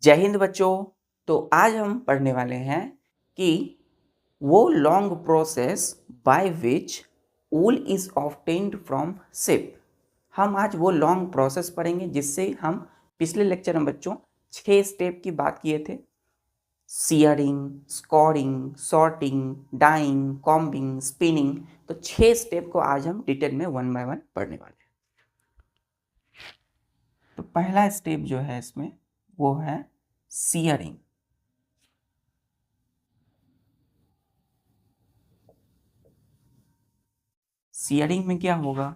जय हिंद बच्चों। तो आज हम पढ़ने वाले हैं कि वो long process by which wool is obtained from ship. हम आज वो लॉन्ग प्रोसेस पढ़ेंगे जिससे हम पिछले लेक्चर में बच्चों 6 स्टेप की बात किए थे। Shearing, scouring, sorting, dyeing, combing, spinning. तो 6 स्टेप को आज हम डिटेल में 1 बाय 1 पढ़ने वाले हैं। तो पहला स्टेप जो है इसमें वो है सियरिंग। सियरिंग में क्या होगा?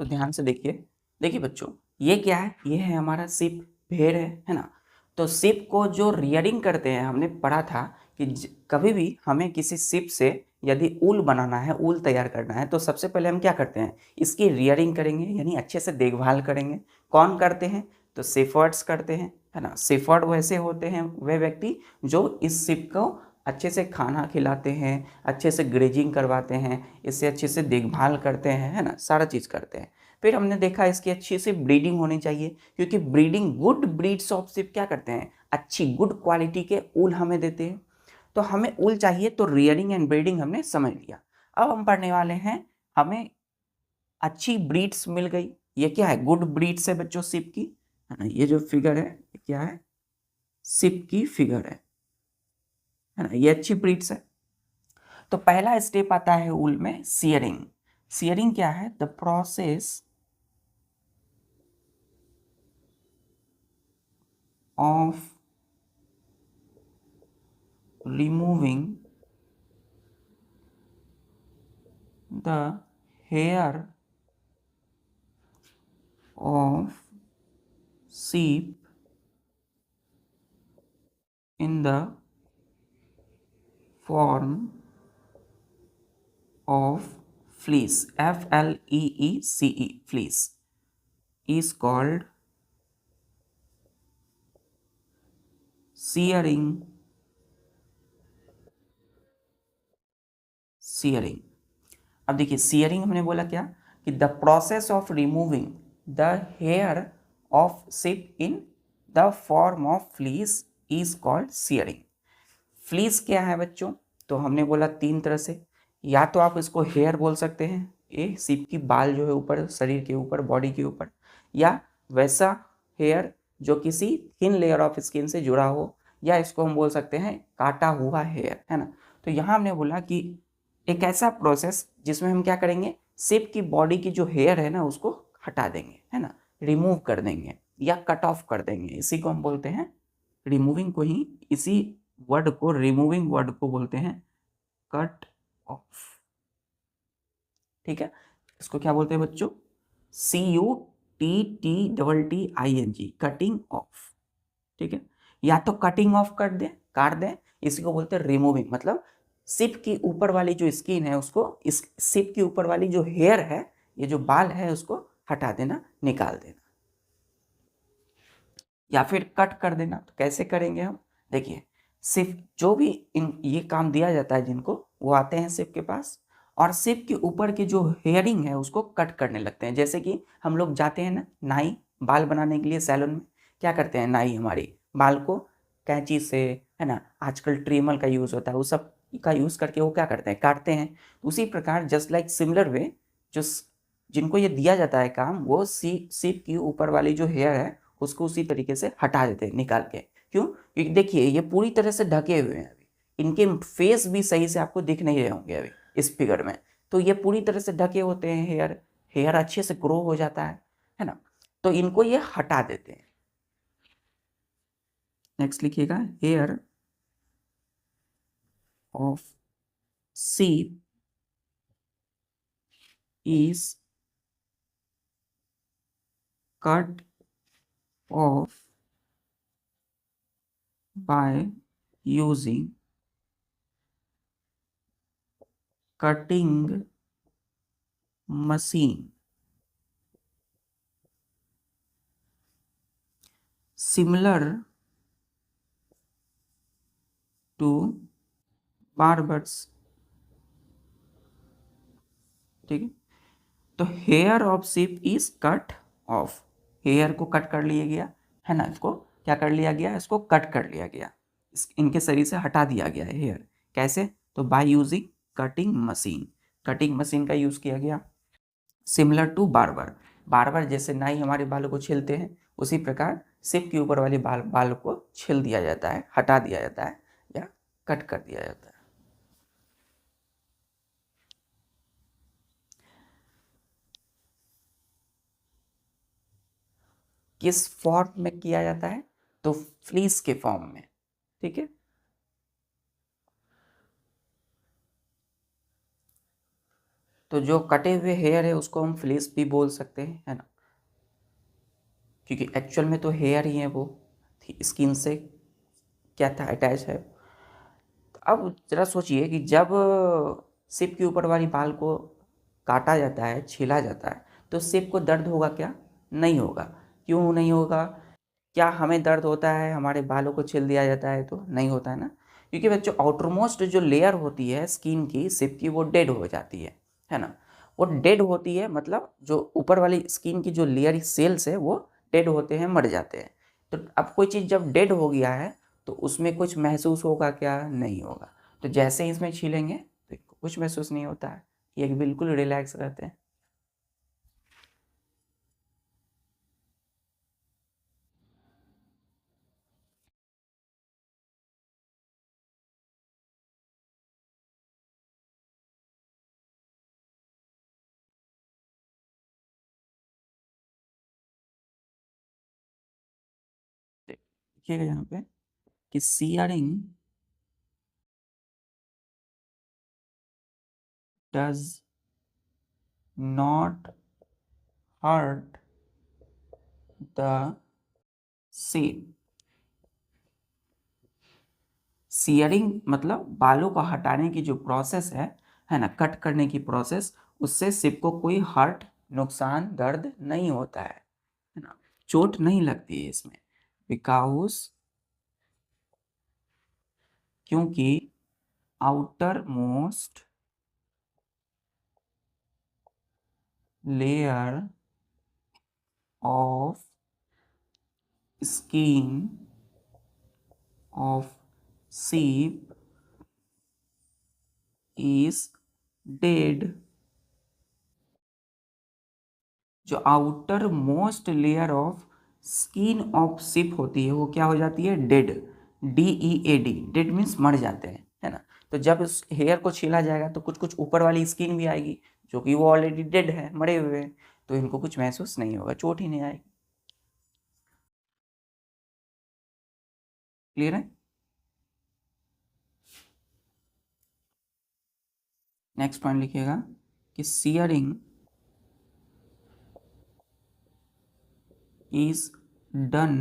तो ध्यान से देखिए बच्चों, ये क्या है? ये है हमारा शिप, भेड़ है ना। तो शिप को जो रियरिंग करते हैं, हमने पढ़ा था कि कभी भी हमें किसी शिप से यदि ऊल बनाना है, ऊल तैयार करना है, तो सबसे पहले हम क्या करते हैं? इसकी रियरिंग करेंगे, यानी अच्छे से देखभाल करेंगे। कौन करते हैं? तो शेफर्ड्स करते हैं, है ना। शेफर्ड वैसे होते हैं वे व्यक्ति जो इस शिप को अच्छे से खाना खिलाते हैं, अच्छे से ग्रेजिंग करवाते हैं, इससे अच्छे से देखभाल करते हैं, है ना, सारा चीज़ करते हैं। फिर हमने देखा इसकी अच्छी से ब्रीडिंग होनी चाहिए, क्योंकि breeding, good breeds of ship क्या करते हैं? अच्छी गुड क्वालिटी के ऊल हमें देते हैं। तो हमें ऊल चाहिए, तो रियरिंग एंड ब्रीडिंग हमने समझ लिया। अब हम पढ़ने वाले हैं, हमें अच्छी ब्रीड्स मिल गई। ये क्या है? गुड ब्रीड्स है बच्चों शिप की, है ना। ये जो फिगर है ये क्या है? शिप की फिगर है ना। ये अच्छी ब्रीड्स है। तो पहला स्टेप आता है ऊल में सियरिंग। सियरिंग क्या है? The process of removing the hair of sheep in the form of fleece, Fleece, fleece is called shearing. Shearing. अब देखिए, सियरिंग हमने बोला क्या? कि the process of removing the hair of sheep in the form of fleece is called shearing. Fleece क्या है बच्चों? तो हमने बोला 3 तरह से। या तो आप इसको हेयर बोल सकते हैं, ये शिप की बाल जो है ऊपर, शरीर के ऊपर, बॉडी के ऊपर, या वैसा हेयर जो किसी थिन लेयर ऑफ स्किन से जुड़ा हो, या इसको हम बोल सकते हैं काटा हुआ हेयर, है ना। तो यहाँ हमने बोला कि एक ऐसा प्रोसेस जिसमें हम क्या करेंगे? शिप की बॉडी की जो हेयर है ना, उसको हटा देंगे, है ना, रिमूव कर देंगे या कट ऑफ कर देंगे। इसी को हम बोलते हैं रिमूविंग को ही, इसी वर्ड को, रिमूविंग वर्ड को बोलते हैं कट ऑफ। ठीक है, इसको क्या बोलते हैं बच्चों? CUTTING, cutting of. ठीक है, या तो कटिंग ऑफ कर दें, काट दें, इसी को बोलते हैं रिमूविंग, मतलब सिप की ऊपर वाली जो स्किन है उसको, इस सिप की ऊपर वाली जो हेयर है, ये जो बाल है उसको हटा देना, निकाल देना, या फिर कट कर देना। तो कैसे करेंगे हम, देखिए सिर्फ जो भी ये काम दिया जाता है जिनको, वो आते हैं सिप के पास और सिप के ऊपर की जो हेयरिंग है उसको कट करने लगते हैं। जैसे कि हम लोग जाते हैं ना नाई बाल बनाने के लिए सैलून में, क्या करते हैं नाई हमारी बाल को कैंची से, है ना, आजकल ट्रिमर का यूज़ होता है, वो सब का यूज़ करके वो क्या करते हैं, काटते हैं। उसी प्रकार जस्ट लाइक सिमिलर वे, जो जिनको ये दिया जाता है काम, वो सिप की ऊपर वाली जो हेयर है उसको उसी तरीके से हटा देते हैं निकाल के। क्यों, क्योंकि देखिए ये पूरी तरह से ढके हुए हैं, अभी इनके फेस भी सही से आपको दिख नहीं रहे होंगे अभी इस फिगर में, तो ये पूरी तरह से ढके होते हैं हेयर, हेयर अच्छे से ग्रो हो जाता है ना, तो इनको ये हटा देते हैं। नेक्स्ट लिखिएगा, hair of sheep is cut off by using cutting machine similar to barbers। ठीक है, तो hair of sheep is cut off, hair को कट कर लिया गया है ना, इसको क्या कर लिया गया, इसको कट कर लिया गया, इनके शरीर से हटा दिया गया है हेयर। कैसे, तो by using cutting machine, cutting machine का यूज़ किया गया। सिमिलर टू बार्बर, बार्बर जैसे नाई हमारे बालों को छीलते हैं, उसी प्रकार शिप के ऊपर वाले बाल को छील दिया जाता है, हटा दिया जाता है या कट कर दिया जाता है। किस फॉर्म में किया जाता है, तो फ्लीस के फॉर्म में। ठीक है, तो जो कटे हुए हेयर है उसको हम फ्लीस भी बोल सकते हैं, है ना, क्योंकि एक्चुअल में तो हेयर ही है, वो स्किन से क्या था, अटैच है। तो अब जरा सोचिए कि जब सिप के ऊपर वाली बाल को काटा जाता है, छीला जाता है, तो सिप को दर्द होगा क्या, नहीं होगा। क्यों नहीं होगा, क्या हमें दर्द होता है हमारे बालों को छील दिया जाता है तो, नहीं होता है ना, क्योंकि बच्चों आउटरमोस्ट जो लेयर होती है स्किन की, सिप की, वो डेड हो जाती है ना, वो डेड होती है, मतलब जो ऊपर वाली स्किन की जो लेयर सेल्स है वो डेड होते हैं, मर जाते हैं। तो अब कोई चीज़ जब डेड हो गया है तो उसमें कुछ महसूस होगा क्या, नहीं होगा। तो जैसे ही इसमें छीलेंगे तो कुछ महसूस नहीं होता है, ये बिल्कुल रिलैक्स रहते हैं। देखिएगा यहाँ पे कि shearing does not hurt the shape. Shearing मतलब बालों को हटाने की जो प्रोसेस है ना, कट करने की प्रोसेस, उससे सिप को कोई हर्ट, नुकसान, दर्द नहीं होता है ना, चोट नहीं लगती है इसमें, बिकॉज, क्योंकि outer most layer of skin of sheep is dead। जो outer most layer of skin of ship होती है वो क्या हो जाती है, डेड, DEAD, डेड मीन्स मर जाते हैं, है ना। तो जब उस हेयर को छीला जाएगा तो कुछ कुछ ऊपर वाली स्किन भी आएगी जो कि वो ऑलरेडी डेड है, मरे हुए हैं, तो इनको कुछ महसूस नहीं होगा, चोट ही नहीं आएगी। क्लियर है। नेक्स्ट पॉइंट लिखिएगा कि shearing is done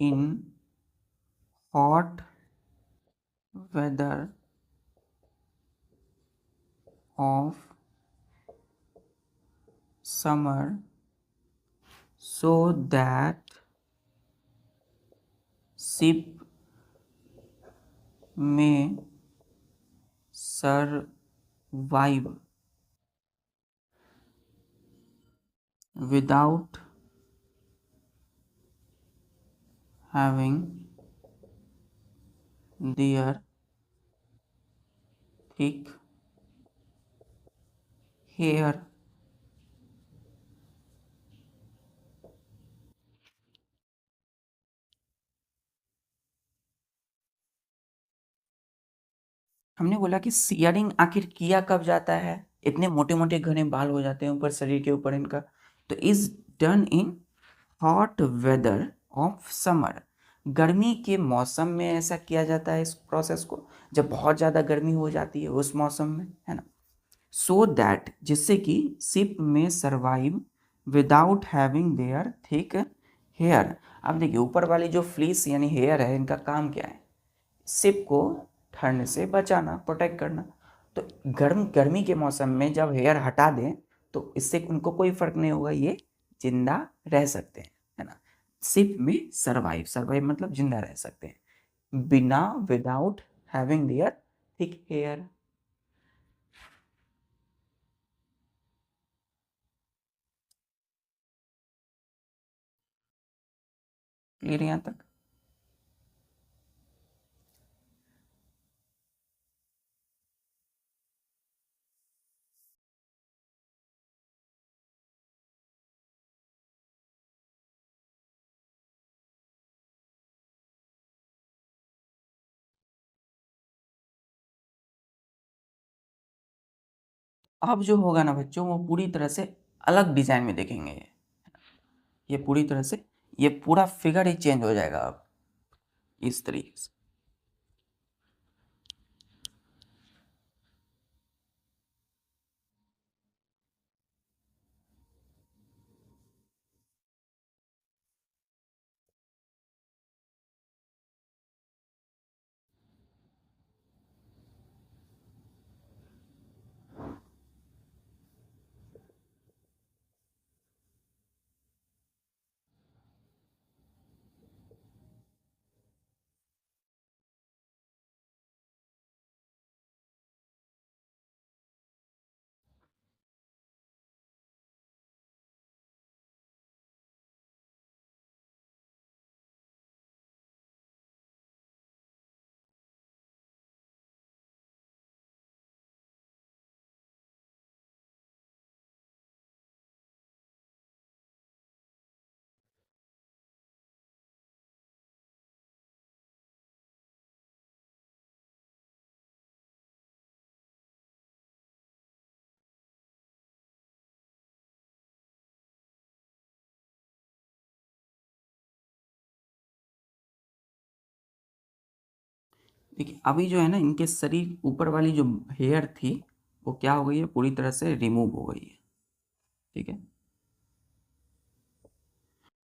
in hot weather of summer so that ship may survive without having their thick hair. हमने बोला कि सियरिंग आखिर किया कब जाता है, इतने मोटे मोटे घने बाल हो जाते हैं ऊपर शरीर के ऊपर इनका, तो is done in hot weather of summer, गर्मी के मौसम में ऐसा किया जाता है इस प्रोसेस को, जब बहुत ज़्यादा गर्मी हो जाती है उस मौसम में, है ना। सो दैट, जिससे कि शिप में survive without having their thick hair. अब देखिए ऊपर वाली जो फ्लीस यानी हेयर है, इनका काम क्या है, शिप को ठंड से बचाना, प्रोटेक्ट करना। तो गर्मी के मौसम में जब हेयर हटा दें तो इससे उनको कोई फर्क नहीं होगा, ये जिंदा रह सकते हैं, है ना। शिप में सर्वाइव, सर्वाइव मतलब जिंदा रह सकते हैं बिना, without having their thick hair. Clear यहाँ तक? अब जो होगा ना बच्चों, वो पूरी तरह से अलग डिजाइन में देखेंगे, ये पूरी तरह से, ये पूरा फिगर ही चेंज हो जाएगा अब इस तरीके से। देखिए अभी जो है ना, इनके शरीर ऊपर वाली जो हेयर थी वो क्या हो गई है, पूरी तरह से रिमूव हो गई है, ठीक है।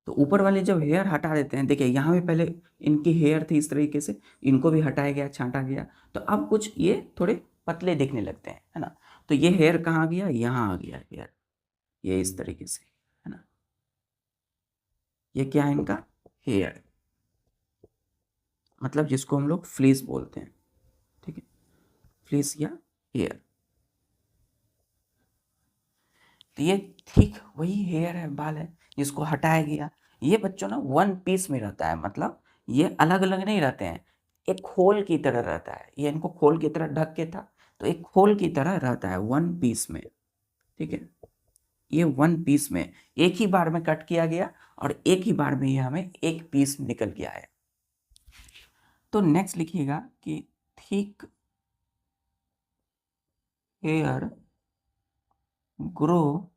तो ऊपर वाले जब हेयर हटा देते हैं, देखिए यहाँ भी पहले इनकी हेयर थी इस तरीके से, इनको भी हटाया गया, छांटा गया, तो अब कुछ ये थोड़े पतले दिखने लगते हैं, है ना। तो ये हेयर कहाँ गया, यहाँ आ गया हेयर, ये इस तरीके से, है ना। ये क्या है इनका, हेयर, मतलब जिसको हम लोग फ्लीस बोलते हैं, ठीक है, फ्लीस या हेयर। तो ये ठीक वही हेयर है, बाल है, जिसको हटाया गया। ये बच्चों ना वन पीस में रहता है, मतलब ये अलग अलग नहीं रहते हैं, एक खोल की तरह रहता है, ये इनको खोल की तरह ढक के था, तो एक खोल की तरह रहता है वन पीस में, ठीक है। ये वन पीस में एक ही बार में कट किया गया और एक ही बार में ये हमें एक पीस निकल गया है। तो नेक्स्ट लिखिएगा कि thick hair grow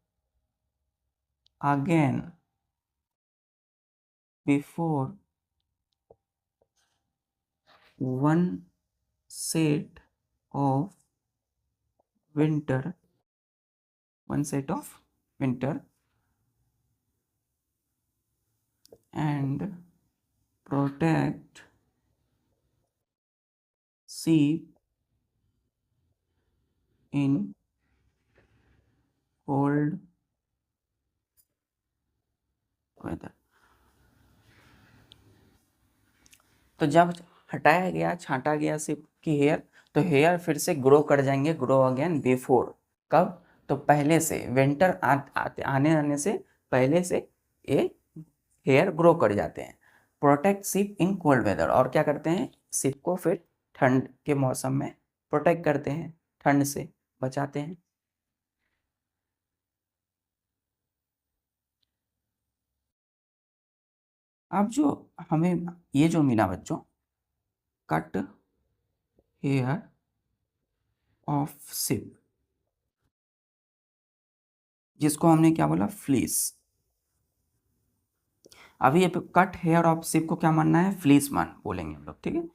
again before one set of winter, one set of winter, and protect sheep in cold weather। तो जब हटाया गया, छांटा गया सिर्फ की हेयर, तो हेयर फिर से ग्रो कर जाएंगे, ग्रो अगेन बिफोर। कब? तो पहले से, विंटर आने से पहले से ये हेयर ग्रो कर जाते हैं। Protect sheep in cold weather, और क्या करते हैं, सिप को फिर ठंड के मौसम में प्रोटेक्ट करते हैं, ठंड से बचाते हैं। अब जो हमें ये जो मिला बच्चों, कट हेयर ऑफ सिप, जिसको हमने क्या बोला, फ्लीस। अभी ये कट हेयर ऑफ सिप को क्या मानना है, फ्लीस मान बोलेंगे हम लोग, ठीक है।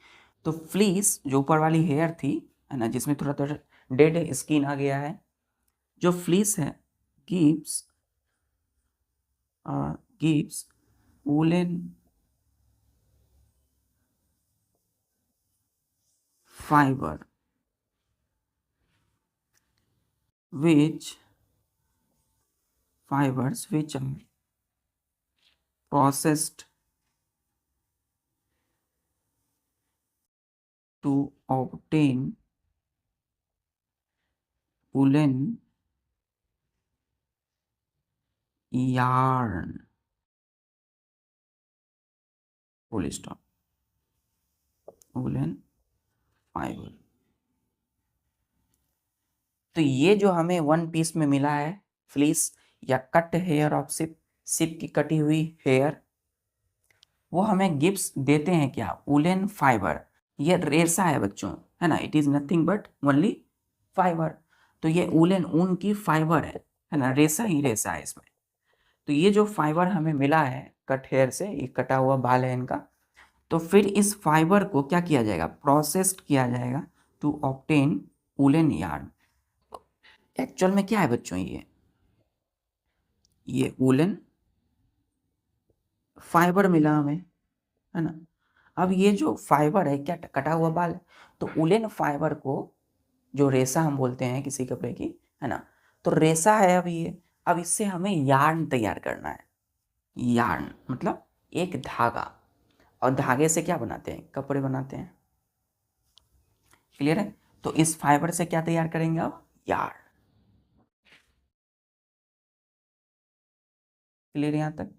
तो फ्लीस जो ऊपर वाली हेयर थी, है ना, जिसमें थोड़ा थोड़ा डेड स्किन आ गया है, जो फ्लीस है, gives gives woolen fiber which fibers which are processed to obtain woolen yarn, full stop, woolen fiber। तो ये जो हमें वन पीस में मिला है, फ्लीस या cut hair of sheep, sheep की कटी हुई हेयर, वो हमें गिफ्ट्स देते हैं क्या, वुलन फाइबर। ये रेशा है बच्चों, है ना, it is nothing but only fibre. तो ये वुलन ऊन की फाइबर है ना, रेशा ही रेशा है इसमें। तो ये जो फाइबर हमें मिला है कट हेयर से, ये कटा हुआ बाल है इनका, तो फिर इस फाइबर को क्या किया जाएगा, प्रोसेस्ड किया जाएगा to obtain woollen yarn. Actual में क्या है बच्चों, ये वुलन फाइबर मिला हमें, है ना। अब ये जो फाइबर है, क्या कटा हुआ बाल है, तो वुलन फाइबर को, जो रेशा हम बोलते हैं किसी कपड़े की, है ना, तो रेशा है अब ये। अब इससे हमें यार्न तैयार करना है। यार्न मतलब एक धागा, और धागे से क्या बनाते हैं, कपड़े बनाते हैं। क्लियर है? तो इस फाइबर से क्या तैयार करेंगे अब, यार्न। क्लियर यहां तक?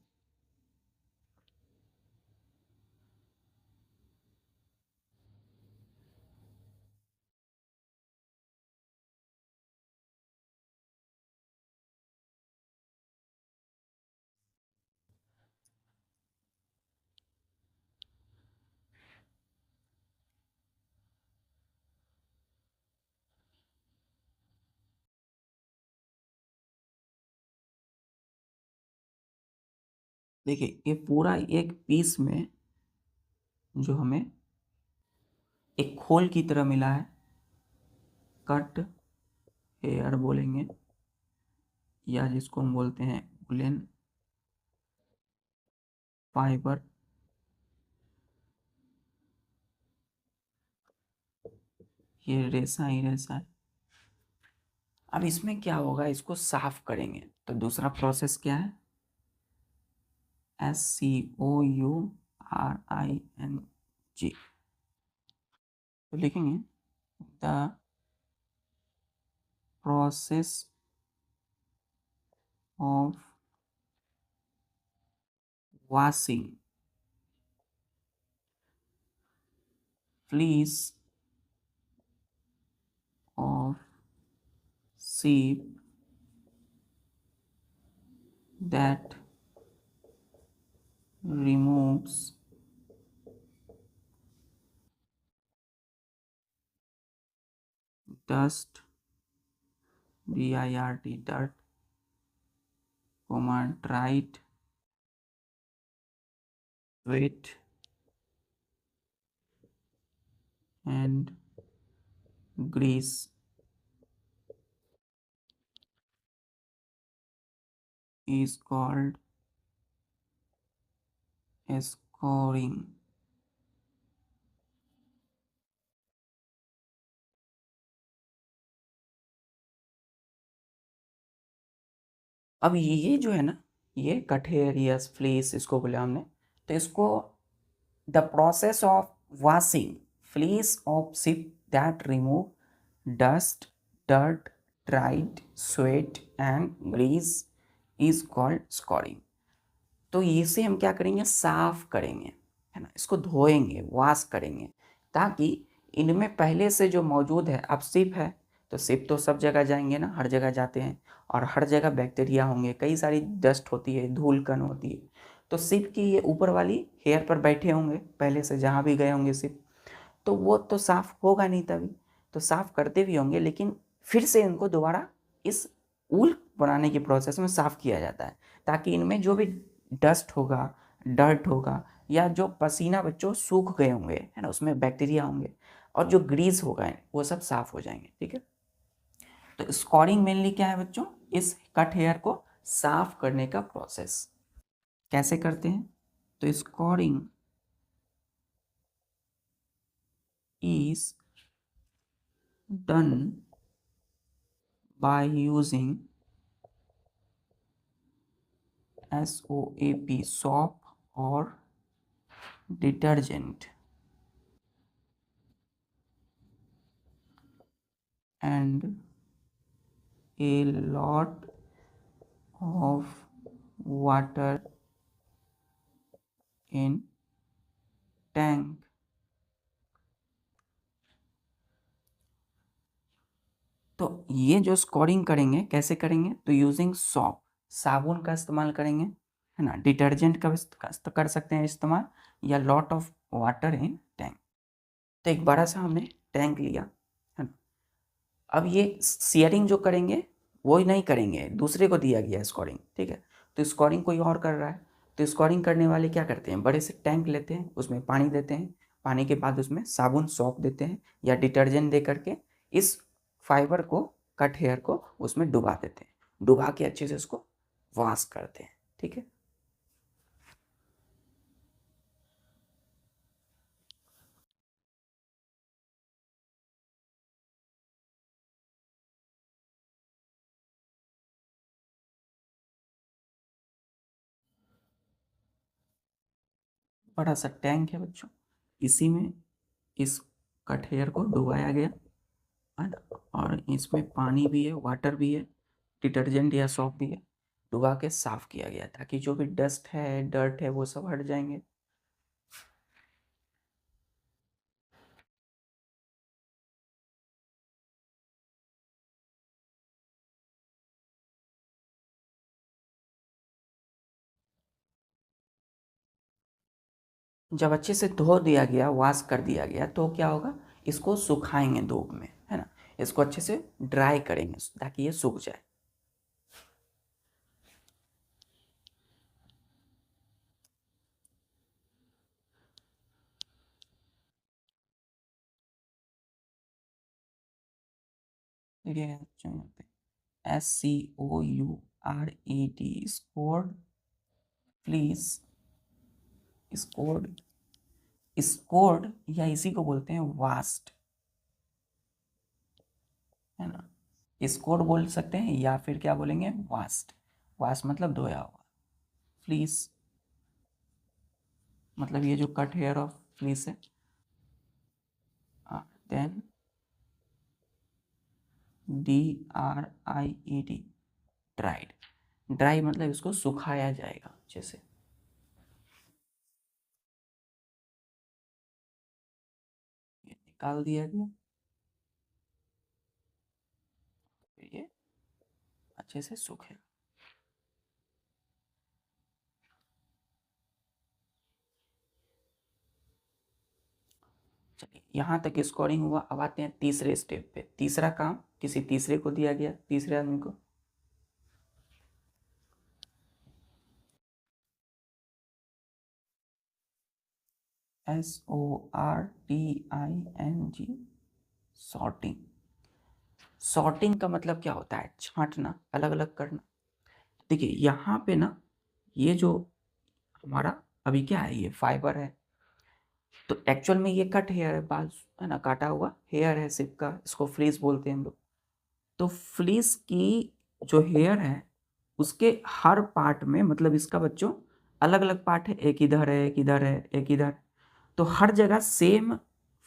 देखिए, ये पूरा एक पीस में जो हमें एक खोल की तरह मिला है, कट हेयर बोलेंगे, या जिसको हम बोलते हैं वुलन फाइबर। ये रेशा ही रेशा है। अब इसमें क्या होगा, इसको साफ करेंगे, तो दूसरा प्रोसेस क्या है, SCOURING, तो लिखेंगे the process of washing fleece of sheep that removes dust, DIRT, dirt, dried, wet, and grease is called scouring। अब ये जो है ना, ये कट हेयर या फ्लीस इसको बोले हमने, तो इसको the process of washing fleece of sheep that remove dust, dirt, dried sweat and grease is called scouring. तो इसे हम क्या करेंगे, साफ करेंगे, है ना, इसको धोएंगे, वॉश करेंगे, ताकि इनमें पहले से जो मौजूद है, अब सिप है तो सिप तो सब जगह जाएंगे ना, हर जगह जाते हैं, और हर जगह बैक्टीरिया होंगे, कई सारी डस्ट होती है, धूल कण होती है, तो सिप की ये ऊपर वाली हेयर पर बैठे होंगे पहले से, जहाँ भी गए होंगे सिप, तो वो तो साफ होगा नहीं, तभी तो साफ करते भी होंगे, लेकिन फिर से इनको दोबारा इस ऊल बनाने की प्रोसेस में साफ किया जाता है, ताकि इनमें जो भी डस्ट होगा, डर्ट होगा, या जो पसीना बच्चों सूख गए होंगे, है ना, उसमें बैक्टीरिया होंगे, और जो ग्रीस होगा वो सब साफ हो जाएंगे। ठीक है, तो स्कॉरिंग मेनली क्या है बच्चों, इस कट हेयर को साफ करने का प्रोसेस। कैसे करते हैं, तो scoring is done by using SOAP soap or detergent and a lot of water in tank। तो ये जो स्कोरिंग करेंगे कैसे करेंगे, तो यूजिंग सॉप, साबुन का इस्तेमाल करेंगे, है ना, डिटर्जेंट का भी कर सकते हैं इस्तेमाल, या lot of water in tank. तो एक बड़ा सा हमने टैंक लिया, है ना, अब ये शेयरिंग जो करेंगे वो ही नहीं करेंगे, दूसरे को दिया गया है स्कोरिंग, ठीक है, तो स्कोरिंग कोई और कर रहा है, तो स्कोरिंग करने वाले क्या करते हैं, बड़े से टैंक लेते हैं, उसमें पानी देते हैं, पानी के बाद उसमें साबुन सौंप देते हैं या डिटर्जेंट दे करके इस फाइबर को, कट हेयर को उसमें डुबा देते हैं, डुबा के अच्छे से उसको वॉश करते हैं। ठीक है, बड़ा सा टैंक है बच्चों, इसी में इस कट हेयर को डुबाया गया, है ना, और इसमें पानी भी है, वाटर भी है, डिटर्जेंट या सॉप भी है, डुबा के साफ किया गया ताकि जो भी डस्ट है, डर्ट है, वो सब हट जाएंगे। जब अच्छे से धो दिया गया, वॉश कर दिया गया, तो क्या होगा, इसको सुखाएंगे धूप में, है ना, इसको अच्छे से ड्राई करेंगे ताकि ये सूख जाए। देखिए SCOURED, scored, please, scored, scored या इसी को बोलते हैं वास्ट, है ना, स्कोर्ड बोल सकते हैं या फिर क्या बोलेंगे, वास्ट, वास्ट मतलब धोया हुआ, फ्लीस मतलब ये जो कट हेयर ऑफ फ्लीस है, देन DRIED, ड्राइड, ड्राई मतलब इसको सुखाया जाएगा जैसे, ये निकाल दिया गया, फिर ये अच्छे से सूखेगा। चलिए यहाँ तक स्कोरिंग हुआ, अब आते हैं तीसरे स्टेप पे, तीसरा काम किसी तीसरे को दिया गया, तीसरे आदमी को, SORTING, सॉर्टिंग। सॉर्टिंग का मतलब क्या होता है, छांटना, अलग अलग करना। देखिए यहाँ पे ना, ये जो हमारा अभी क्या है, ये फाइबर है, तो एक्चुअल में ये कट हेयर है, बाल, है ना, काटा हुआ हेयर है सिप का, इसको फ्लीस बोलते हैं हम लोग। तो फ्लीस की जो हेयर है उसके हर पार्ट में, मतलब इसका बच्चों अलग अलग पार्ट है, एक इधर है, एक इधर है, एक इधर, तो हर जगह सेम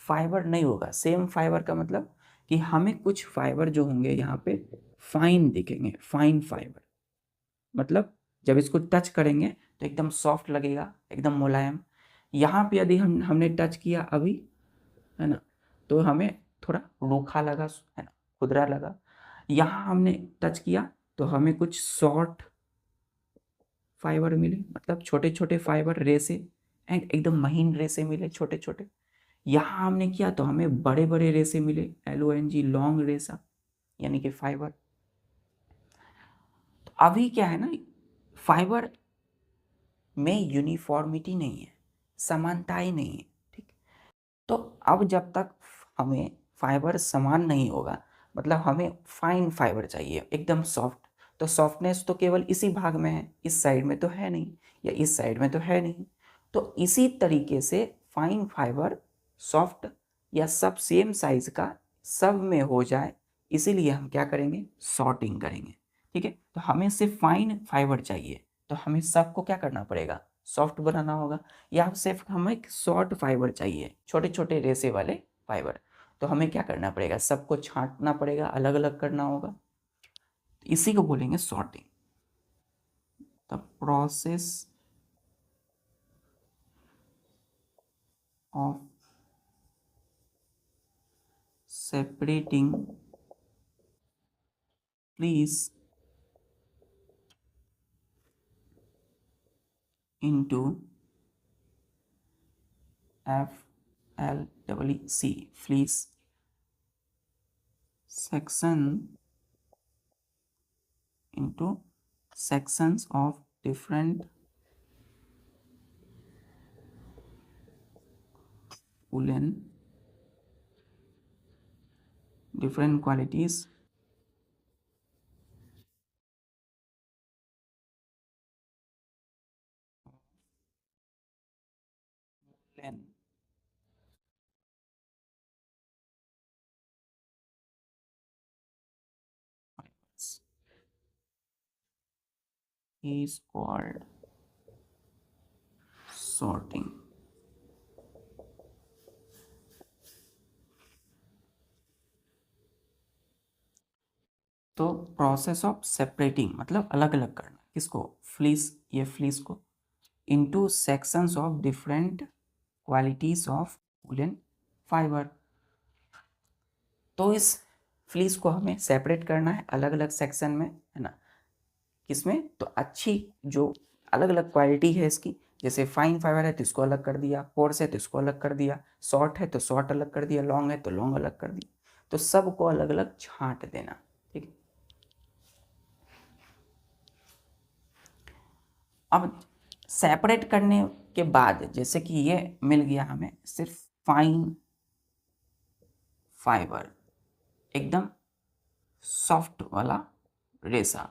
फाइबर नहीं होगा। सेम फाइबर का मतलब कि हमें कुछ फाइबर जो होंगे यहाँ पे फाइन दिखेंगे, फाइन फाइबर, मतलब जब इसको टच करेंगे तो एकदम सॉफ्ट लगेगा, एकदम मुलायम। यहाँ पे यदि हमने टच किया अभी, है ना, तो हमें थोड़ा रूखा लगा, है ना, खुरदरा लगा। यहाँ हमने टच किया तो हमें कुछ शॉर्ट फाइबर मिले, मतलब छोटे छोटे फाइबर रेसे, एकदम महीन रेसे मिले, छोटे छोटे। यहाँ हमने किया तो हमें बड़े बड़े रेसे मिले, LONG, लॉन्ग रेसा, यानी कि फाइबर। तो अभी क्या है ना, फाइबर में यूनिफॉर्मिटी नहीं है, समानताएं नहीं है, ठीक। तो अब जब तक हमें फाइबर समान नहीं होगा, मतलब हमें फाइन फाइबर चाहिए, एकदम सॉफ्ट, तो सॉफ्टनेस तो केवल इसी भाग में है, इस साइड में तो है नहीं, या इस साइड में तो है नहीं। तो इसी तरीके से फाइन फाइबर सॉफ्ट या सब सेम साइज का सब में हो जाए, इसीलिए हम क्या करेंगे, सॉर्टिंग करेंगे, ठीक है। तो हमें सिर्फ फाइन फाइबर चाहिए, तो हमें सबको क्या करना पड़ेगा, सॉफ्ट बनाना होगा। या सिर्फ हमें एक शॉर्ट फाइबर चाहिए, छोटे छोटे रेसे वाले फाइबर, तो हमें क्या करना पड़ेगा, सबको छांटना पड़ेगा, अलग अलग करना होगा। इसी को बोलेंगे sorting. The process of separating fleece into FLEEC, fleece section into sections of different woolen, different qualities woolen fibers is called sorting। तो प्रोसेस ऑफ सेपरेटिंग मतलब अलग अलग करना, किसको, फ्लीस, ये फ्लीस को, into sections of different qualities of woollen fibre. तो इस फ्लीस को हमें सेपरेट करना है अलग अलग सेक्शन में, है ना, किसमें, तो अच्छी जो अलग अलग क्वालिटी है इसकी, जैसे फाइन फाइबर है तो इसको अलग कर दिया, कोर्स है तो इसको अलग कर दिया, शॉर्ट है तो शॉर्ट अलग कर दिया, लॉन्ग है तो लॉन्ग अलग कर दिया, तो सबको अलग अलग छांट देना, ठीक है। अब सेपरेट करने के बाद जैसे कि ये मिल गया हमें सिर्फ फाइन फाइबर, एकदम सॉफ्ट वाला रेसा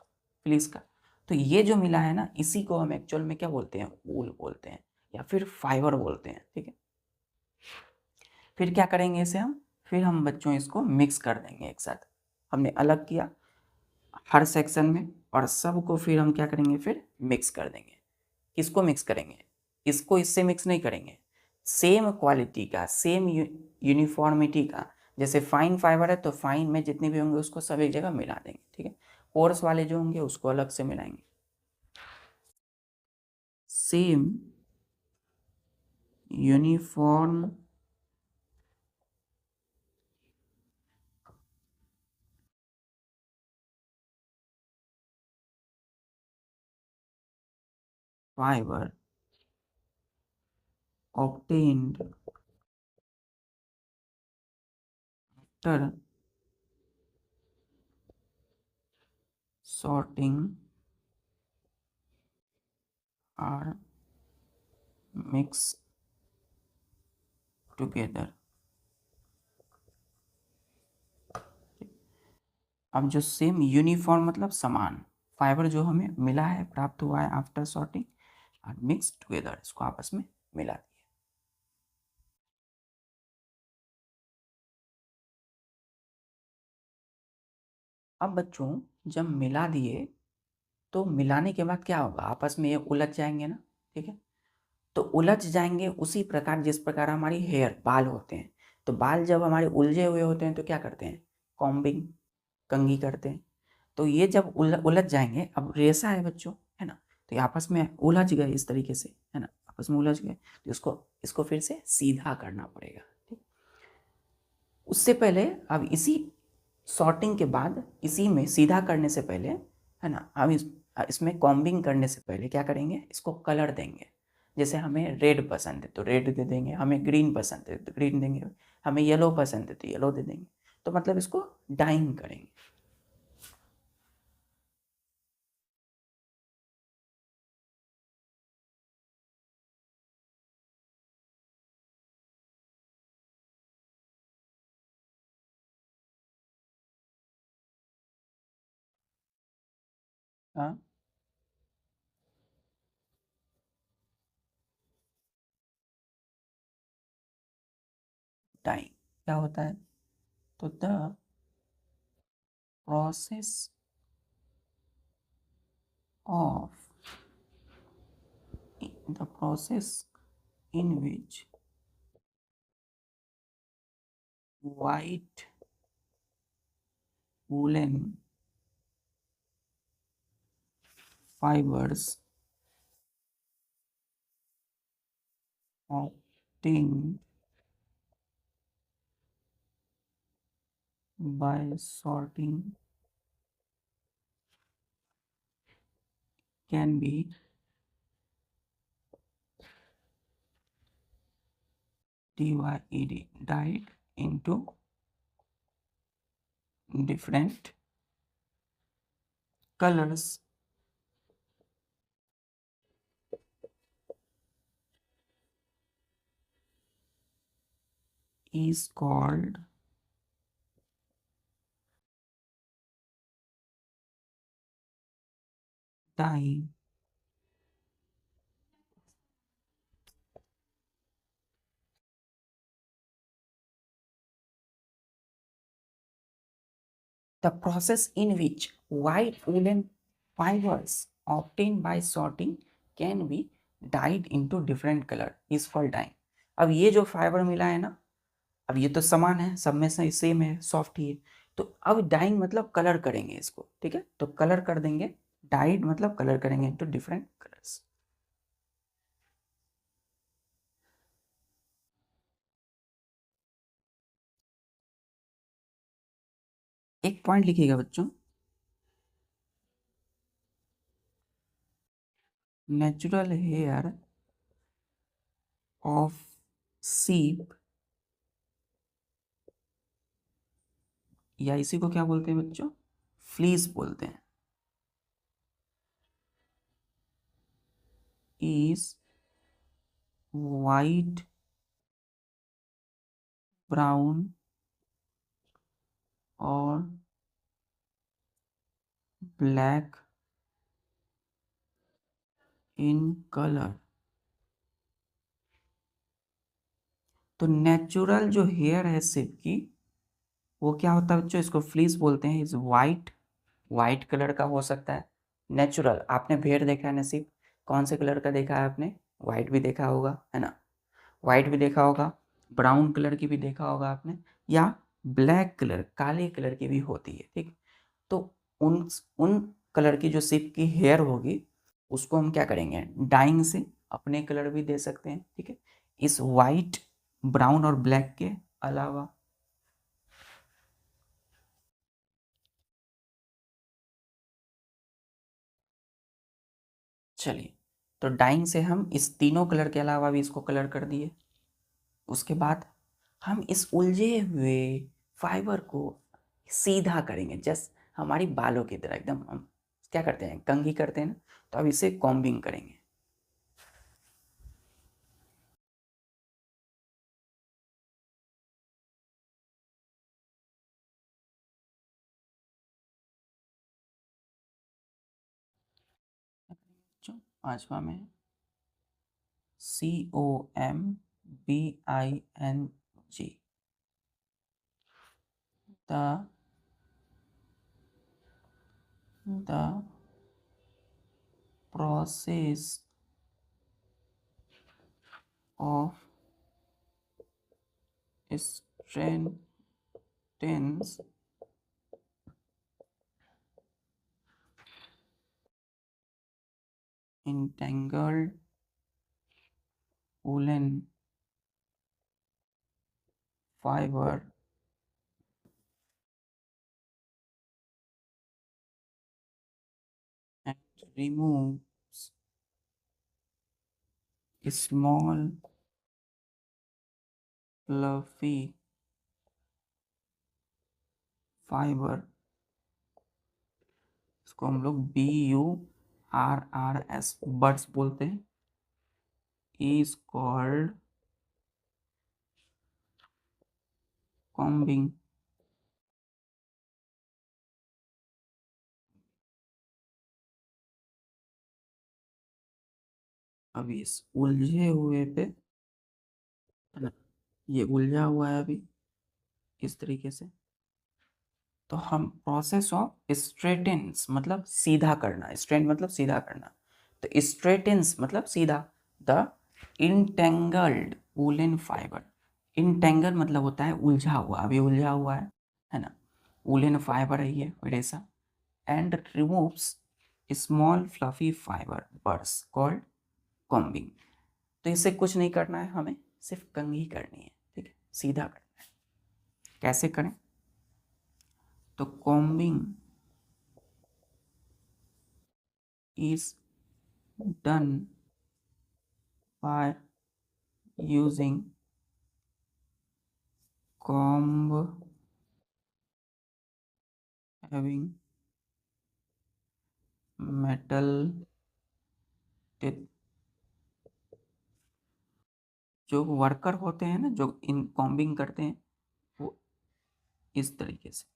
फ्लीस का, तो ये जो मिला है ना, इसी को हम एक्चुअल में क्या बोलते हैं, वूल बोलते हैं, या फिर फाइबर बोलते हैं, ठीक है। फिर क्या करेंगे इसे हम, फिर हम बच्चों इसको मिक्स कर देंगे एक साथ। हमने अलग किया हर सेक्शन में, और सबको फिर हम क्या करेंगे, फिर मिक्स कर देंगे। किसको मिक्स करेंगे, इसको इससे मिक्स नहीं करेंगे, सेम क्वालिटी का, सेम यूनिफॉर्मिटी का, जैसे फाइन फाइबर है तो फाइन में जितने भी होंगे उसको सब एक जगह मिला देंगे, ठीक है। कोर्स वाले जो होंगे उसको अलग से मिलाएंगे। Same uniform fibre obtained after sorting are mixed together। अब जो सेम यूनिफॉर्म मतलब समान फाइबर जो हमें मिला है, प्राप्त हुआ है आफ्टर सॉर्टिंग, और मिक्स टुगेदर, इसको आपस में मिला दिए। अब बच्चों जब मिला दिए तो मिलाने के बाद क्या होगा, आपस में ये उलझ जाएंगे ना, ठीक है। तो उलझ जाएंगे उसी प्रकार जिस प्रकार हमारी हेयर बाल होते हैं। तो बाल जब हमारे उलझे हुए होते हैं तो क्या करते हैं, कॉम्बिंग, कंघी करते हैं। तो ये जब उलझ जाएंगे, अब रेशा है बच्चों, है ना, तो ये आपस में उलझ गए इस तरीके से, है ना, आपस में उलझ गए, तो इसको फिर से सीधा करना पड़ेगा, ठीक। उससे पहले अब इसी सॉर्टिंग के बाद, इसी में सीधा करने से पहले, है ना, हम इसमें कॉम्बिंग करने से पहले क्या करेंगे, इसको कलर देंगे। जैसे हमें रेड पसंद है तो रेड दे देंगे, हमें ग्रीन पसंद है तो ग्रीन देंगे, हमें येलो पसंद है तो येलो दे देंगे। तो मतलब इसको डाइंग करेंगे। हाँ, डाइंग क्या होता है, तो process of the process in which white woolen fibers obtained by sorting can be divided into different colors is called dyeing. The process in which white woolen fibers obtained by sorting can be dyed into different color is called dyeing. अब ये जो fibre मिला है ना, अब ये तो समान है, सब में से सेम है, सॉफ्ट ही है। तो अब डाइंग मतलब कलर करेंगे इसको, ठीक है, तो कलर कर देंगे। डाइड मतलब कलर करेंगे इनटू डिफरेंट कलर्स। एक पॉइंट लिखिएगा बच्चों, नेचुरल हेयर ऑफ सीप, या इसी को क्या बोलते हैं बच्चों, फ्लीस बोलते हैं, इज वाइट, ब्राउन और ब्लैक इन कलर। तो नेचुरल जो हेयर है सिप की, वो क्या होता है बच्चों, इसको फ्लीस बोलते हैं, इज वाइट, वाइट कलर का हो सकता है। नेचुरल, आपने भेड़ देखा है नसीब, कौन से कलर का देखा है आपने, वाइट भी देखा होगा, है ना, वाइट भी देखा होगा, ब्राउन कलर की भी देखा होगा आपने, या ब्लैक कलर, काले कलर की भी होती है, ठीक। तो उन उन कलर की जो सिप की हेयर होगी, उसको हम क्या करेंगे, डाइंग से अपने कलर भी दे सकते हैं, ठीक है, इस वाइट, ब्राउन और ब्लैक के अलावा। चलिए, तो डाइंग से हम इस तीनों कलर के अलावा भी इसको कलर कर दिए। उसके बाद हम इस उलझे हुए फाइबर को सीधा करेंगे, जस्ट हमारी बालों की तरह एकदम। हम क्या करते हैं, कंघी करते हैं ना, तो अब इसे कॉम्बिंग करेंगे। जो पांचवा में COMBING, the process of strengthens entangled woolen fiber and removes small fluffy fibre, इसको हम लोग BURRS बर्ड्स बोलते हैं, इज कॉल्ड कॉम्बिंग। अब इस उलझे हुए पे, है ना, ये उलझा हुआ है अभी इस तरीके से, तो हम प्रोसेस ऑफ स्ट्रेटेंस मतलब सीधा करना, स्ट्रेट मतलब सीधा करना, तो स्ट्रेटेंस मतलब सीधा the entangled woollen fibre. Entangle मतलब होता है उलझा हुआ, अभी उलझा हुआ है ना, वूलन फाइबर है ये रेशा, and removes small fluffy fibre birds called combing. तो इससे कुछ नहीं करना है, हमें सिर्फ कंघी करनी है, ठीक है, सीधा करना है। कैसे करें? तो combing is done by using comb having metal teeth। जो वर्कर होते हैं ना, जो इन कॉम्बिंग करते हैं, वो इस तरीके से,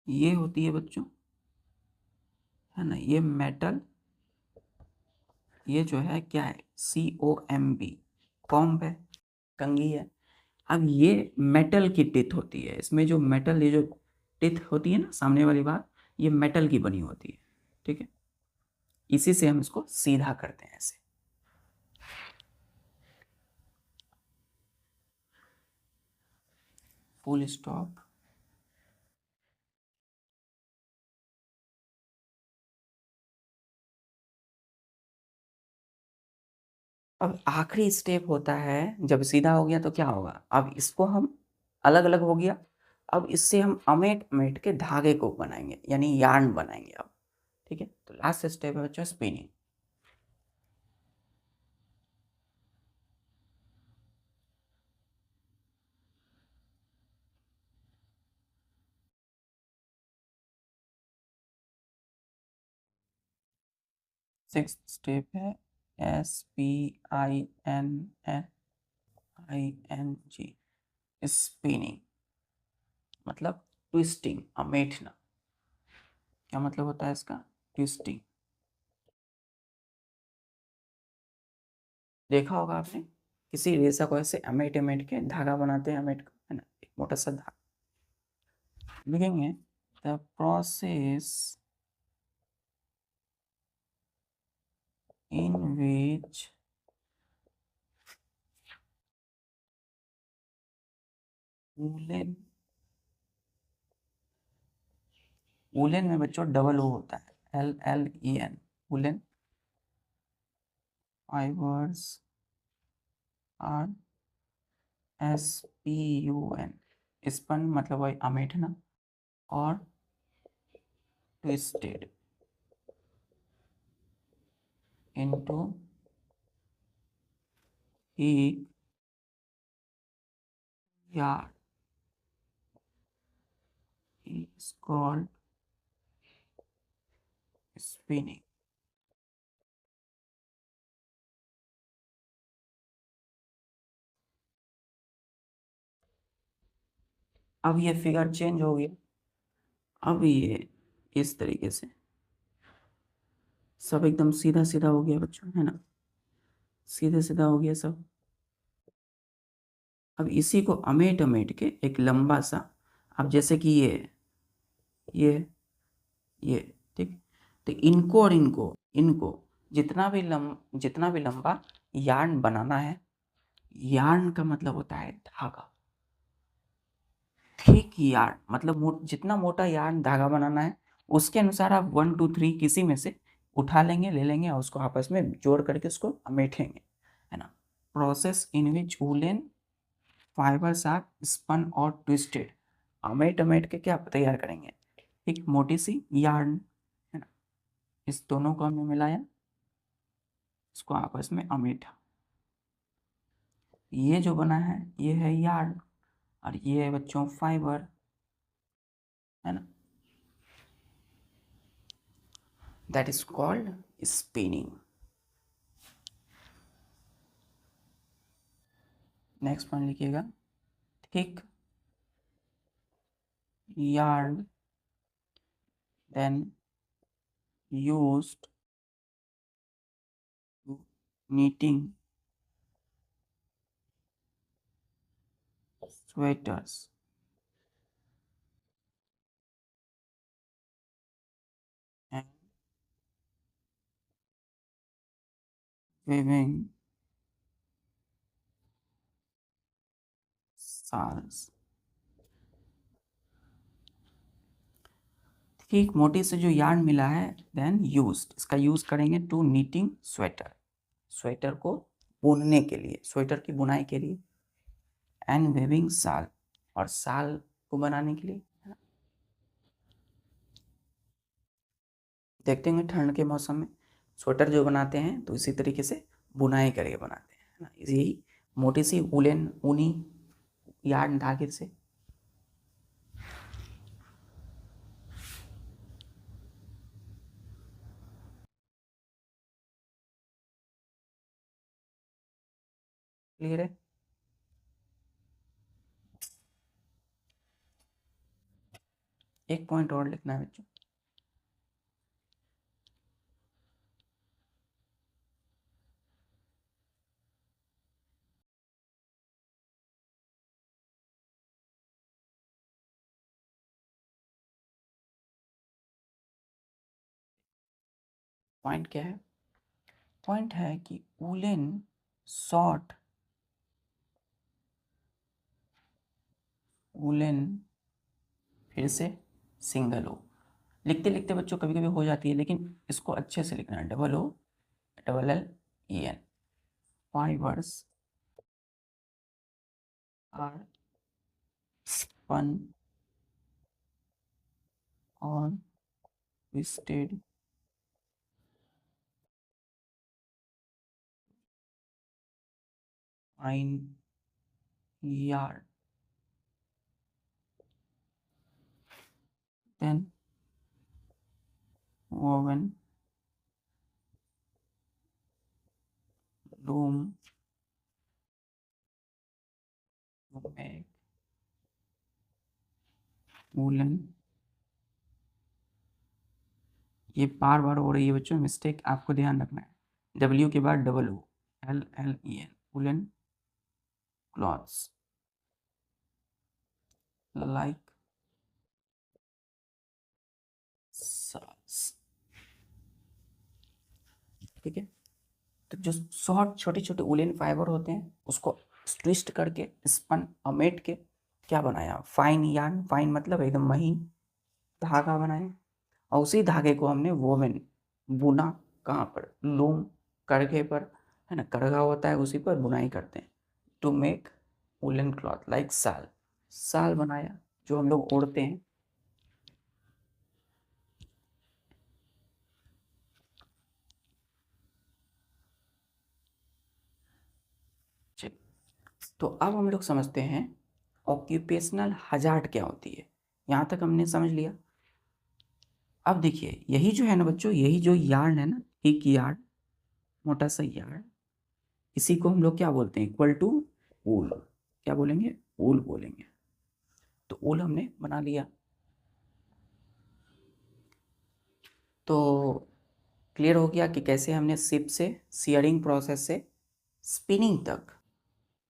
ये होती है बच्चों, है ना, ये मेटल, ये जो है क्या है, COMB, कॉम्ब है, कंघी है। अब ये मेटल की टिथ होती है, इसमें जो मेटल, ये जो टिथ होती है ना सामने वाली बात, ये मेटल की बनी होती है, ठीक है, इसी से हम इसको सीधा करते हैं ऐसे। Full stop. अब आखिरी स्टेप होता है, जब सीधा हो गया तो क्या होगा, अब इसको हम अलग अलग हो गया, अब इससे हम अमेट अमेट के धागे को बनाएंगे, यानी यार्न बनाएंगे अब, ठीक है। तो लास्ट स्टेप है बच्चों स्पिनिंग। सिक्स्थ स्टेप है SPINNING, स्पिनिंग मतलब ट्विस्टिंग, अमेठना। क्या मतलब होता है इसका, ट्विस्टिंग। देखा होगा आपने, किसी रेशा को ऐसे अमेट अमेट के धागा बनाते हैं, अमेट को, है ना, एक मोटा सा धागा। लिखेंगे the process in which woollen, woollen में बच्चों डबल ओ होता है, LLEN, woollen fibres are SPUN, spun मतलब वही अमेठना, और ट्विस्टेड इनटू ही यार्न is called spinning। अब ये फिगर चेंज हो गया, अब ये इस तरीके से सब एकदम सीधा सीधा हो गया बच्चों, है ना, सीधे सीधा हो गया सब। अब इसी को अमेट अमेट के एक लंबा सा, अब जैसे कि ये ये ठीक, तो इनको और इनको जितना भी लंबा यार्न बनाना है, यार्न का मतलब होता है धागा, थिक यार्न मतलब जितना मोटा यार्न धागा बनाना है, उसके अनुसार आप 1 2 3 किसी में से उठा लेंगे, ले लेंगे और उसको आपस में जोड़ करके उसको अमेठेंगे, है ना। Process in which woollen fibres are spun और ट्विस्टेड, अमेट अमेट के क्या तैयार करेंगे, एक मोटी सी यार्न, है ना। इस दोनों को हमने मिलाया, इसको आपस में अमेठा, ये जो बना है ये है यार्न और ये है बच्चों फाइबर, है ना, that is called spinning. Next point लिखिएगा, thick yarn then used to knitting sweaters and weaving shawls। ठीक, मोटी से जो यार्न मिला है देन यूज्ड, इसका यूज करेंगे टू नीटिंग स्वेटर, स्वेटर को बुनने के लिए, स्वेटर की बुनाई के लिए, एंड वेविंग शाल, और शाल को बनाने के लिए। देखते हैं ठंड के मौसम में स्वेटर जो बनाते हैं तो इसी तरीके से बुनाई करके बनाते हैं, है ना, यही मोटी सी वुलन ऊनी यार्न धागे से। क्लियर है। एक पॉइंट और लिखना है बच्चों, पॉइंट क्या है, पॉइंट है कि वुलन शॉर्ट, वुलन फिर से सिंगल ओ, लिखते लिखते बच्चों कभी कभी हो जाती है, लेकिन इसको अच्छे से लिखना है, double O double L E N, fibres are spun और twisted fine yarn, then woven loom to make woolen, ये बार बार हो रही है बच्चों मिस्टेक, आपको ध्यान रखना है, डब्ल्यू के बाद double O, L L E N, woollen clothes like shawl, ठीक है। तो जो शॉर्ट छोटे छोटे वुलन फाइबर होते हैं उसको ट्विस्ट करके स्पन अमेट के क्या बनाया, फाइन यार्न, फाइन मतलब एकदम महीन धागा बनाया, और उसी धागे को हमने वोवन बुना, कहाँ पर, लूम, करघे पर, है ना, करघा होता है उसी पर बुनाई करते हैं, to make woollen cloth like shawl, shawl बनाया जो हम लोग ओढ़ते हैं। तो अब हम लोग समझते हैं ऑक्यूपेशनल हजार्ड क्या होती है, यहाँ तक हमने समझ लिया। अब देखिए यही जो है ना बच्चों, यही जो यार्न है ना, एक यार्न, मोटा सा यार्न, इसी को हम लोग क्या बोलते हैं, इक्वल टू वूल, क्या बोलेंगे, वूल बोलेंगे। तो वूल हमने बना लिया, तो क्लियर हो गया कि कैसे हमने सिप से सियरिंग प्रोसेस से स्पिनिंग तक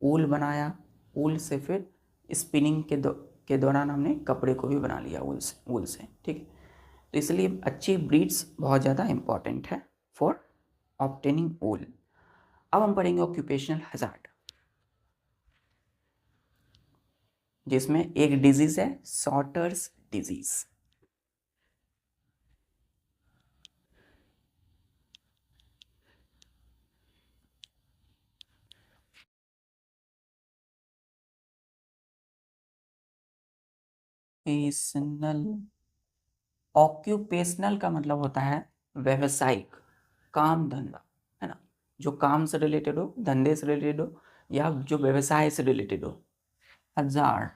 ऊल बनाया, ऊल से फिर स्पिनिंग के दौरान हमने कपड़े को भी बना लिया ऊल से। ठीक है, तो इसलिए अच्छी ब्रीड्स बहुत ज़्यादा इम्पॉर्टेंट है फॉर ऑब्टेनिंग ऊल। अब हम पढ़ेंगे ऑक्यूपेशनल हजार्ड, जिसमें एक डिजीज है सॉटर्स डिजीज। पेशनल, ऑक्यूपेशनल का मतलब होता है व्यवसायिक, काम धंधा, है ना, जो काम से रिलेटेड हो, धंधे से रिलेटेड हो, या जो व्यवसाय से रिलेटेड हो। हजार,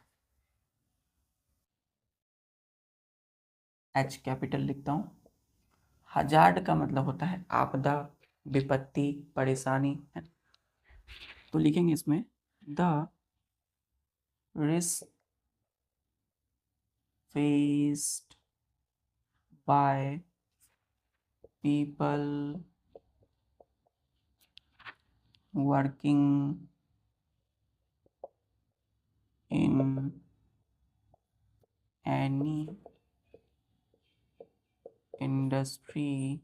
एच कैपिटल लिखता हूँ। हजार्ड का मतलब होता है आपदा, विपत्ति, परेशानी, है ना? तो लिखेंगे इसमें the risk faced bye people working in any industry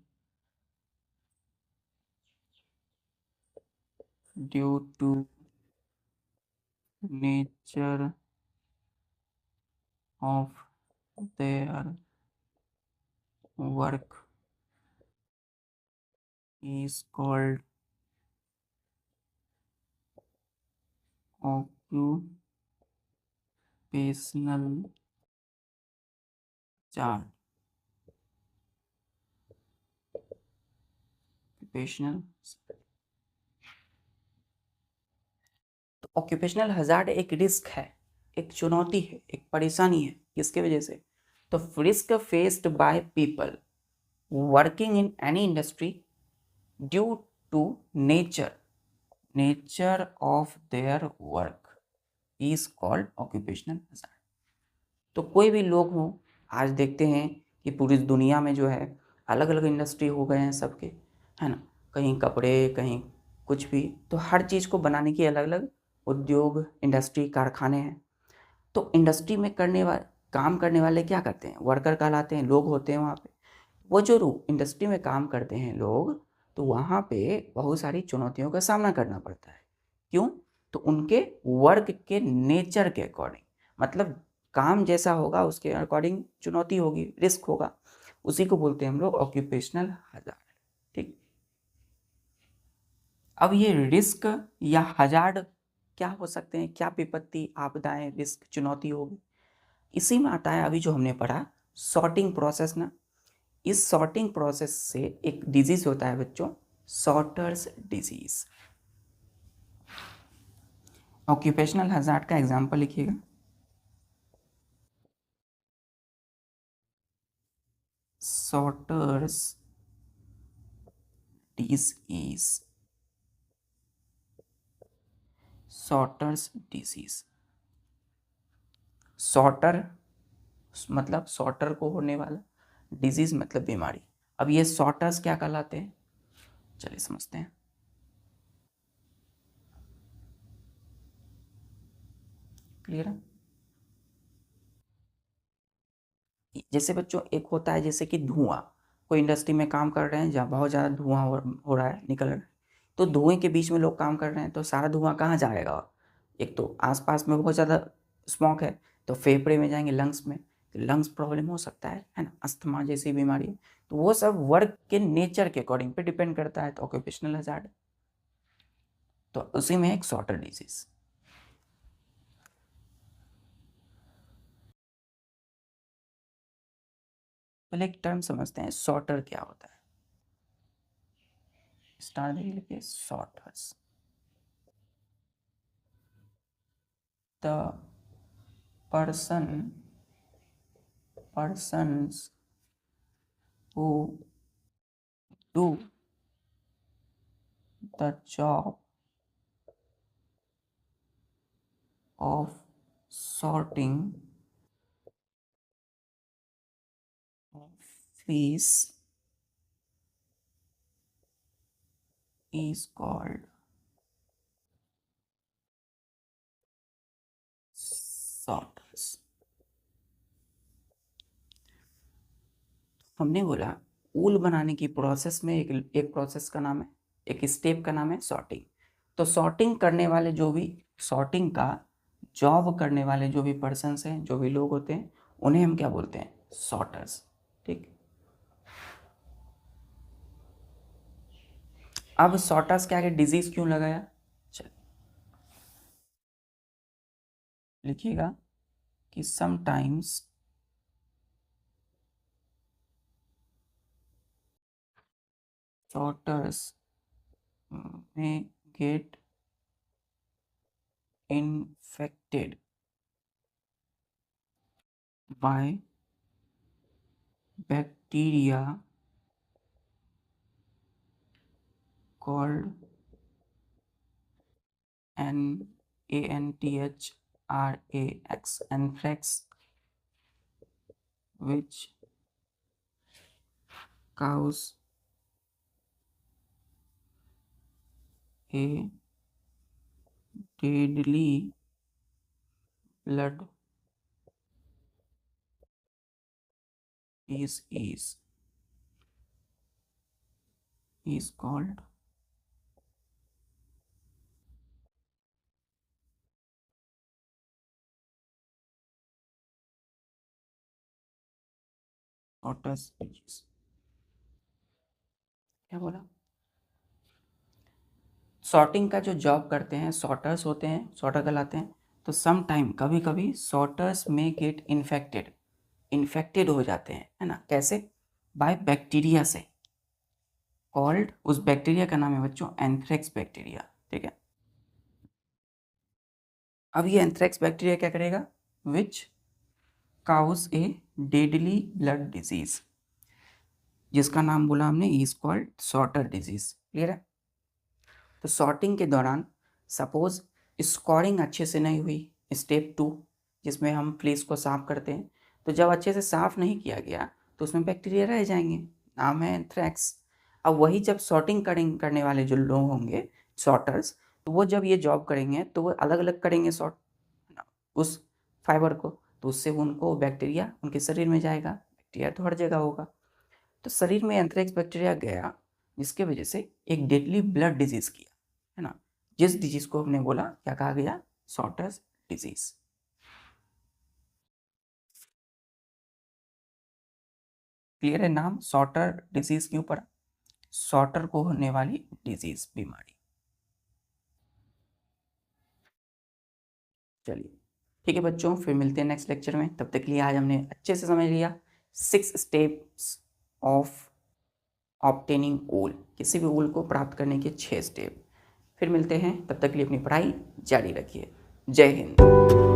due to nature of their work is called occupational hazard. occupational तो ऑक्यूपेशनल हजार्ड एक रिस्क है, एक चुनौती है, एक परेशानी है। किसके वजह से? तो risk faced by people working in any industry due to nature of their work is called occupational hazard. तो कोई भी लोग हों, आज देखते हैं कि पूरी दुनिया में जो है अलग अलग इंडस्ट्री हो गए हैं सबके, है ना, कहीं कपड़े, कहीं कुछ भी, तो हर चीज़ को बनाने की अलग अलग उद्योग, इंडस्ट्री, कारखाने हैं। तो इंडस्ट्री में काम करने वाले क्या करते हैं? वर्कर कहलाते हैं, लोग होते हैं वहाँ पे। वो जो इंडस्ट्री में काम करते हैं लोग, तो वहाँ पे बहुत सारी चुनौतियों का सामना करना पड़ता है। क्यों? तो उनके वर्क के नेचर के अकॉर्डिंग, मतलब काम जैसा होगा उसके अकॉर्डिंग चुनौती होगी, रिस्क होगा। उसी को बोलते हैं हम लोग ऑक्यूपेशनल हजार्ड। ठीक, अब ये रिस्क या हजार्ड क्या हो सकते हैं? क्या विपत्ति, आपदाएं, रिस्क, चुनौती होगी? इसी में आता है अभी जो हमने पढ़ा सॉर्टिंग प्रोसेस ना। इस सॉर्टिंग प्रोसेस से एक डिजीज होता है बच्चों, सॉर्टर्स डिजीज। ऑक्यूपेशनल हजार्ड का एग्जांपल लिखिएगा। Sorters disease, sorters disease. Sorter मतलब सॉर्टर को होने वाला, डिजीज मतलब बीमारी। अब ये सॉर्टर्स क्या कहलाते हैं, चलिए समझते हैं। क्लियर है? जैसे बच्चों एक होता है जैसे कि धुआं, कोई इंडस्ट्री में काम कर रहे हैं जहाँ बहुत ज़्यादा धुआं हो रहा है, निकल रहा है, तो धुएं के बीच में लोग काम कर रहे हैं, तो सारा धुआं कहाँ जाएगा? एक तो आसपास में बहुत ज़्यादा स्मॉग है, तो फेफड़े में जाएंगे, लंग्स में, तो लंग्स प्रॉब्लम हो सकता है ना, अस्थमा जैसी बीमारी। तो वो सब वर्क के नेचर के अकॉर्डिंग पे डिपेंड करता है, तो ऑक्यूपेशनल हजार्ड, तो उसी में एक सॉर्टर डिजीज। पहले एक टर्म समझते हैं, सॉर्टर क्या होता है। स्टार देखिए, लिखिए sorters, the person persons who do the job of sorting fish is called sorters। हमने बोला ऊल बनाने की प्रोसेस में एक प्रोसेस का नाम है, एक स्टेप का नाम है सॉर्टिंग। तो सॉर्टिंग करने वाले जो भी सॉर्टिंग का जॉब करने वाले जो भी पर्सन्स हैं, जो भी लोग होते हैं, उन्हें हम क्या बोलते हैं? सॉर्टर्स। ठीक। अब सॉर्टर्स के आगे डिजीज क्यों लगाया? चल लिखिएगा कि sometimes sorters may get infected by bacteria called anthrax, anthrax, which cause a deadly blood disease is called Otis disease। क्या बोला? सॉर्टिंग का जो जॉब करते हैं सॉर्टर्स होते हैं, सॉर्टर कहलाते हैं। तो सम टाइम कभी कभी सॉर्टर्स में गेट इन्फेक्टेड हो जाते हैं, है ना? कैसे? बाय बैक्टीरिया से। कॉल्ड, उस बैक्टीरिया का नाम है बच्चों एंथ्रेक्स बैक्टीरिया। ठीक है। अब ये एंथ्रेक्स बैक्टीरिया क्या करेगा? विच काउज ए डेडली ब्लड डिजीज, जिसका नाम बोला हमने is called sorter disease. Clear है? तो सॉर्टिंग के दौरान सपोज स्कोरिंग अच्छे से नहीं हुई, स्टेप 2 जिसमें हम फ्लीस को साफ करते हैं, तो जब अच्छे से साफ नहीं किया गया तो उसमें बैक्टीरिया रह जाएंगे, नाम है एंथ्रेक्स। अब वही जब सॉर्टिंग करने वाले जो लोग होंगे सॉर्टर्स, तो वो जब ये जॉब करेंगे तो वो अलग अलग करेंगे सॉर्ट उस फाइबर को, तो उससे उनको बैक्टीरिया उनके शरीर में जाएगा। बैक्टीरिया तो हर जगह होगा, तो शरीर में एंथ्रेक्स बैक्टीरिया गया, जिसके वजह से एक डेडली ब्लड डिजीज किया, है ना? जिस डिजीज को हमने बोला क्या कहा गया? Sorters disease. क्लियर है? नाम सॉर्टर डिजीज क्यों पड़ा? सॉर्टर को होने वाली डिजीज, बीमारी। चलिए ठीक है बच्चों, फिर मिलते हैं नेक्स्ट लेक्चर में। तब तक के लिए आज हमने अच्छे से समझ लिया 6 स्टेप्स ऑफ ऑब्टेनिंग वूल, किसी भी वूल को प्राप्त करने के 6 स्टेप। फिर मिलते हैं, तब तक के लिए अपनी पढ़ाई जारी रखिए। जय हिंद।